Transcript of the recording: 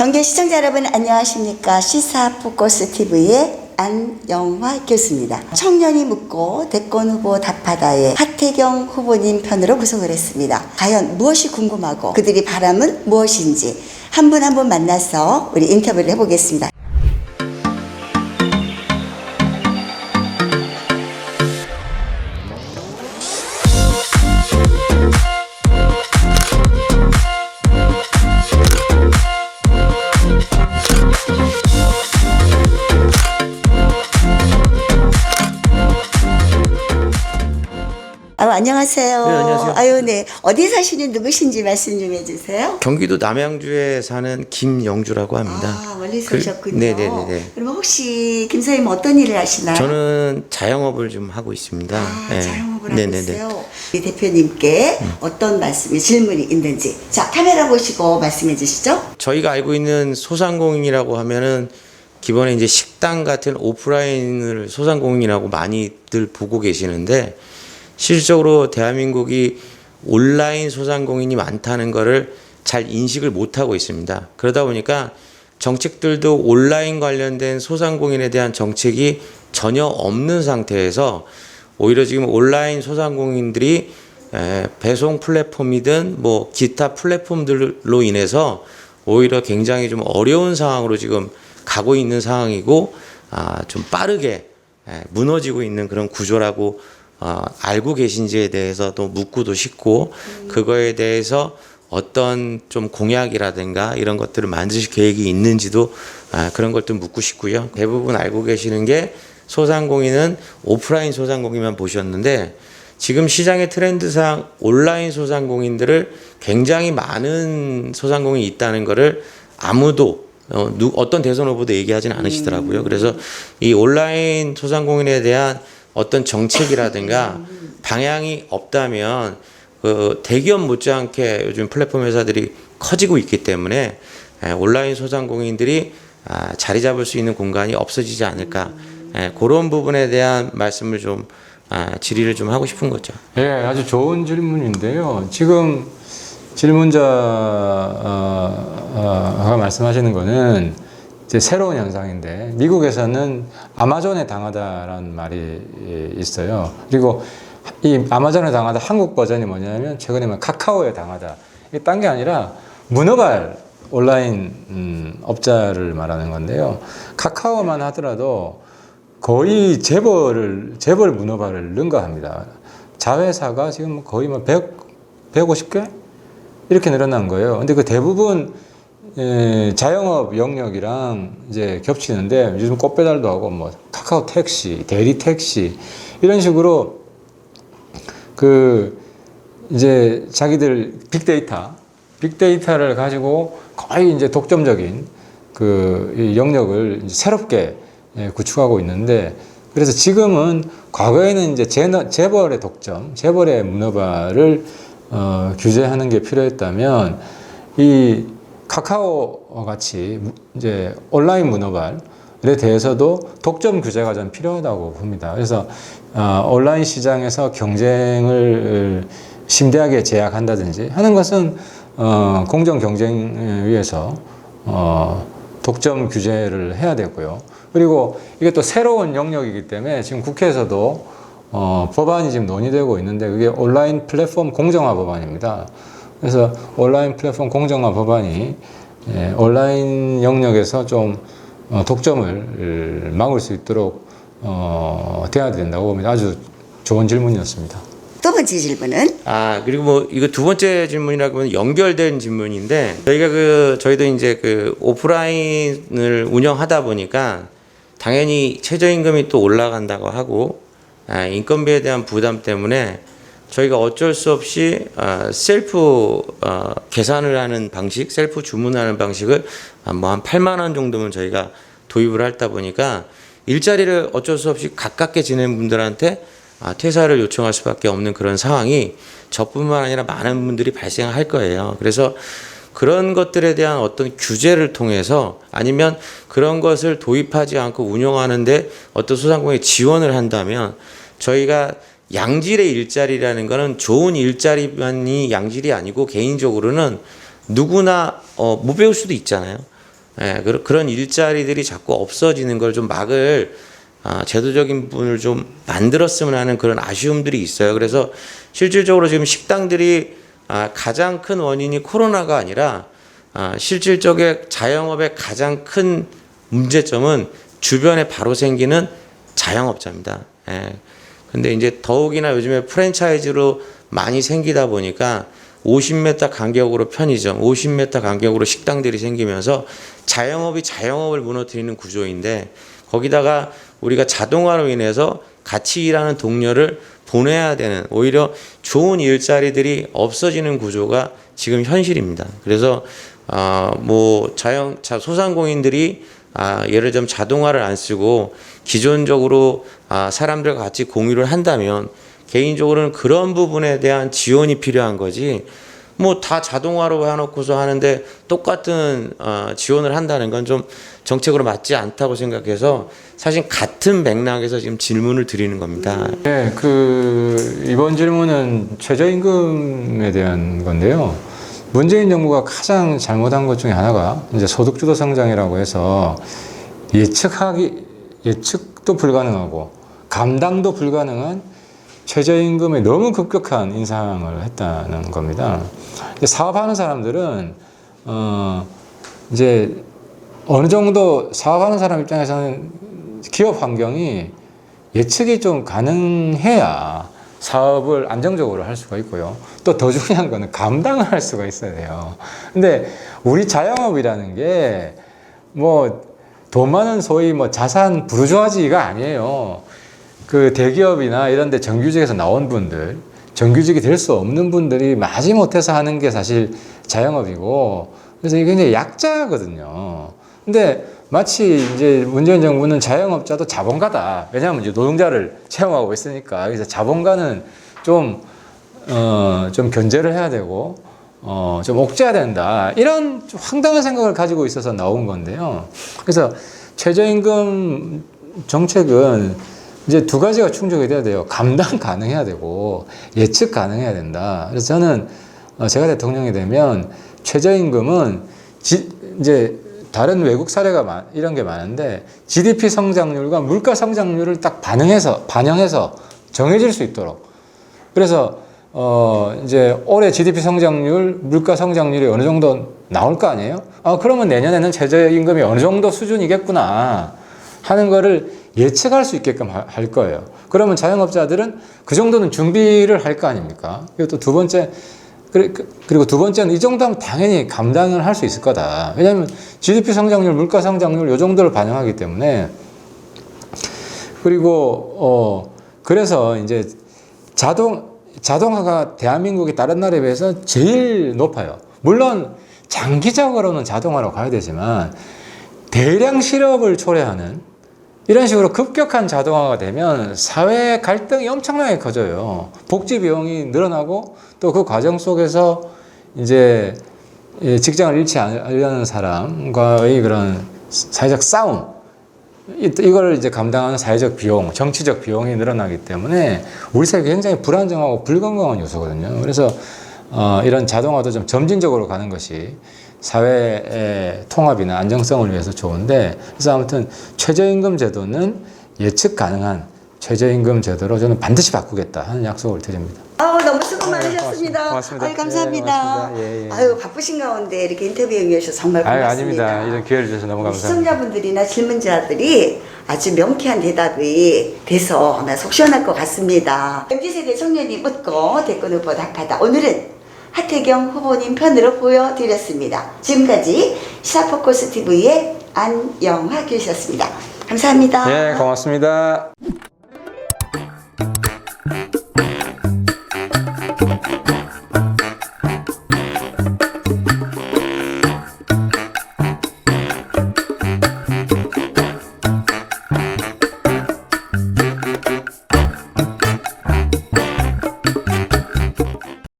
정계 시청자 여러분 안녕하십니까. 시사포커스TV의 안영화 교수입니다. 청년이 묻고 대권 후보 답하다의 하태경 후보님 편으로 구성을 했습니다. 과연 무엇이 궁금하고 그들이 바람은 무엇인지 한 분 한 분 만나서 우리 인터뷰를 해보겠습니다. 안녕하세요. 네, 안녕하세요. 아유, 네. 어디 사시는 누구신지 말씀 좀 해주세요. 경기도 남양주에 사는 김영주라고 합니다. 아, 멀리 사셨군요. 네네네. 그러면 혹시 김 선생님 어떤 일을 하시나요? 저는 자영업을 좀 하고 있습니다. 아, 네. 자영업을 하고 네네네. 있어요. 우리 대표님께 어떤 말씀이 질문이 있는지. 자, 카메라 보시고 말씀해 주시죠. 저희가 알고 있는 소상공인이라고 하면은 기본에 이제 식당 같은 오프라인을 소상공인이라고 많이들 보고 계시는데 실질적으로 대한민국이 온라인 소상공인이 많다는 거를 잘 인식을 못하고 있습니다. 그러다 보니까 정책들도 온라인 관련된 소상공인에 대한 정책이 전혀 없는 상태에서 오히려 지금 온라인 소상공인들이 배송 플랫폼이든 뭐 기타 플랫폼들로 인해서 오히려 굉장히 좀 어려운 상황으로 지금 가고 있는 상황이고 좀 빠르게 무너지고 있는 그런 구조라고 알고 계신지에 대해서 또 묻고도 싶고 그거에 대해서 어떤 좀 공약이라든가 이런 것들을 만드실 계획이 있는지도 그런 걸 좀 묻고 싶고요. 대부분 알고 계시는 게 소상공인은 오프라인 소상공인만 보셨는데 지금 시장의 트렌드상 온라인 소상공인들을 굉장히 많은 소상공인이 있다는 거를 아무도 어떤 대선 후보도 얘기하지는 않으시더라고요. 그래서 이 온라인 소상공인에 대한 어떤 정책이라든가 방향이 없다면 그 대기업 못지않게 요즘 플랫폼 회사들이 커지고 있기 때문에 온라인 소상공인들이 자리 잡을 수 있는 공간이 없어지지 않을까 그런 부분에 대한 말씀을 좀 질의를 좀 하고 싶은 거죠. 예, 아주 좋은 질문인데요. 지금 질문자가 말씀하시는 거는 이제 새로운 현상인데 미국에서는 아마존에 당하다라는 말이 있어요. 그리고 이 아마존에 당하다 한국 버전이 뭐냐면 최근에 카카오에 당하다. 이게 딴 게 아니라 문어발 온라인 업자를 말하는 건데요. 카카오만 하더라도 거의 재벌 문어발을 능가합니다. 자회사가 지금 거의 150개 이렇게 늘어난 거예요. 근데 그 대부분 자영업 영역이랑 이제 겹치는데 요즘 꽃배달도 하고 뭐 카카오 택시, 대리 택시 이런 식으로 그 이제 자기들 빅데이터를 가지고 거의 이제 독점적인 그 영역을 이제 새롭게 구축하고 있는데 그래서 지금은 과거에는 이제 재벌의 독점, 재벌의 문어발을 규제하는 게 필요했다면 이 카카오 같이 이제 온라인 문어발에 대해서도 독점 규제가 좀 필요하다고 봅니다. 그래서 온라인 시장에서 경쟁을 심대하게 제약한다든지 하는 것은 공정 경쟁을 위해서 독점 규제를 해야 되고요. 그리고 이게 또 새로운 영역이기 때문에 지금 국회에서도 법안이 지금 논의되고 있는데 그게 온라인 플랫폼 공정화 법안입니다. 그래서 온라인 플랫폼 공정화 법안이 온라인 영역에서 좀 독점을 막을 수 있도록 돼야 된다고 봅니다. 아주 좋은 질문이었습니다. 두 번째 질문은? 그리고 뭐 이거 두 번째 질문이라고 하면 연결된 질문인데 저희도 이제 그 오프라인을 운영하다 보니까 당연히 최저임금이 또 올라간다고 하고 인건비에 대한 부담 때문에 저희가 어쩔 수 없이 셀프 계산을 하는 방식, 셀프 주문하는 방식을 뭐 한 8만 원 정도면 저희가 도입을 하다 보니까 일자리를 어쩔 수 없이 가깝게 지내는 분들한테 퇴사를 요청할 수밖에 없는 그런 상황이 저뿐만 아니라 많은 분들이 발생할 거예요. 그래서 그런 것들에 대한 어떤 규제를 통해서 아니면 그런 것을 도입하지 않고 운영하는데 어떤 소상공인이 지원을 한다면 저희가 양질의 일자리라는 거는 좋은 일자리만이 양질이 아니고 개인적으로는 누구나 못 배울 수도 있잖아요. 예, 그런 일자리들이 자꾸 없어지는 걸 좀 막을 제도적인 부분을 좀 만들었으면 하는 그런 아쉬움들이 있어요. 그래서 실질적으로 지금 식당들이 가장 큰 원인이 코로나가 아니라 실질적인 자영업의 가장 큰 문제점은 주변에 바로 생기는 자영업자입니다. 예. 근데 이제 더욱이나 요즘에 프랜차이즈로 많이 생기다 보니까 50m 간격으로 편의점, 50m 간격으로 식당들이 생기면서 자영업이 자영업을 무너뜨리는 구조인데 거기다가 우리가 자동화로 인해서 같이 일하는 동료를 보내야 되는 오히려 좋은 일자리들이 없어지는 구조가 지금 현실입니다. 그래서 소상공인들이 예를 들면 자동화를 안 쓰고 기존적으로 사람들과 같이 공유를 한다면 개인적으로는 그런 부분에 대한 지원이 필요한 거지 뭐 다 자동화로 해놓고서 하는데 똑같은 지원을 한다는 건 좀 정책으로 맞지 않다고 생각해서 사실 같은 맥락에서 지금 질문을 드리는 겁니다. 네, 이번 질문은 최저임금에 대한 건데요. 문재인 정부가 가장 잘못한 것 중에 하나가 이제 소득주도 성장이라고 해서 예측도 불가능하고 감당도 불가능한 최저임금에 너무 급격한 인상을 했다는 겁니다. 사업하는 사람들은 이제 어느 정도 사업하는 사람 입장에서는 기업 환경이 예측이 좀 가능해야 사업을 안정적으로 할 수가 있고요. 또 더 중요한 거는 감당을 할 수가 있어야 돼요. 근데 우리 자영업이라는 게 뭐 돈 많은 소위 뭐 자산 부르주아지가 아니에요. 그 대기업이나 이런 데 정규직에서 나온 분들, 정규직이 될 수 없는 분들이 마지못해서 하는 게 사실 자영업이고, 그래서 이게 굉장히 약자거든요. 근데 마치 이제 문재인 정부는 자영업자도 자본가다. 왜냐하면 이제 노동자를 채용하고 있으니까. 그래서 자본가는 좀 견제를 해야 되고, 좀 옥죄해야 된다. 이런 좀 황당한 생각을 가지고 있어서 나온 건데요. 그래서 최저임금 정책은 이제 두 가지가 충족이 돼야 돼요. 감당 가능해야 되고 예측 가능해야 된다. 그래서 저는 제가 대통령이 되면 최저임금은 이제 다른 외국 사례가 이런 게 많은데 GDP 성장률과 물가 성장률을 딱 반영해서 정해질 수 있도록. 그래서 이제 올해 GDP 성장률, 물가 성장률이 어느 정도 나올 거 아니에요? 그러면 내년에는 최저임금이 어느 정도 수준이겠구나 하는 거를 예측할 수 있게끔 할 거예요. 그러면 자영업자들은 그 정도는 준비를 할 거 아닙니까? 그리고 또 두 번째는 이 정도면 당연히 감당을 할 수 있을 거다. 왜냐하면 GDP 성장률, 물가 성장률 이 정도를 반영하기 때문에. 그리고 그래서 이제 자동화가 대한민국이 다른 나라에 비해서 제일 높아요. 물론 장기적으로는 자동화로 가야 되지만 대량 실업을 초래하는 이런 식으로 급격한 자동화가 되면 사회 갈등이 엄청나게 커져요. 복지 비용이 늘어나고 또 그 과정 속에서 이제 직장을 잃지 않으려는 사람과의 그런 사회적 싸움, 이걸 이제 감당하는 사회적 비용, 정치적 비용이 늘어나기 때문에 우리 사회가 굉장히 불안정하고 불건강한 요소거든요. 그래서 이런 자동화도 좀 점진적으로 가는 것이 사회의 통합이나 안정성을 위해서 좋은데, 그래서 아무튼 최저임금 제도는 예측 가능한 최저임금 제도로 저는 반드시 바꾸겠다 하는 약속을 드립니다. 너무 수고 많으셨습니다. 고맙습니다. 감사합니다. 예. 바쁘신 가운데 이렇게 인터뷰에 응해주셔서 정말 고맙습니다. 아닙니다. 이런 기회를 주셔서 너무 감사합니다. 시청자분들이나 질문자들이 아주 명쾌한 대답이 돼서 아마 속 시원할 것 같습니다. MZ세대 청년이 묻고 대권 후보 답하다. 오늘은 하태경 후보님 편으로 보여드렸습니다. 지금까지 시사포커스 TV의 안영화 교수였습니다. 감사합니다. 네, 고맙습니다.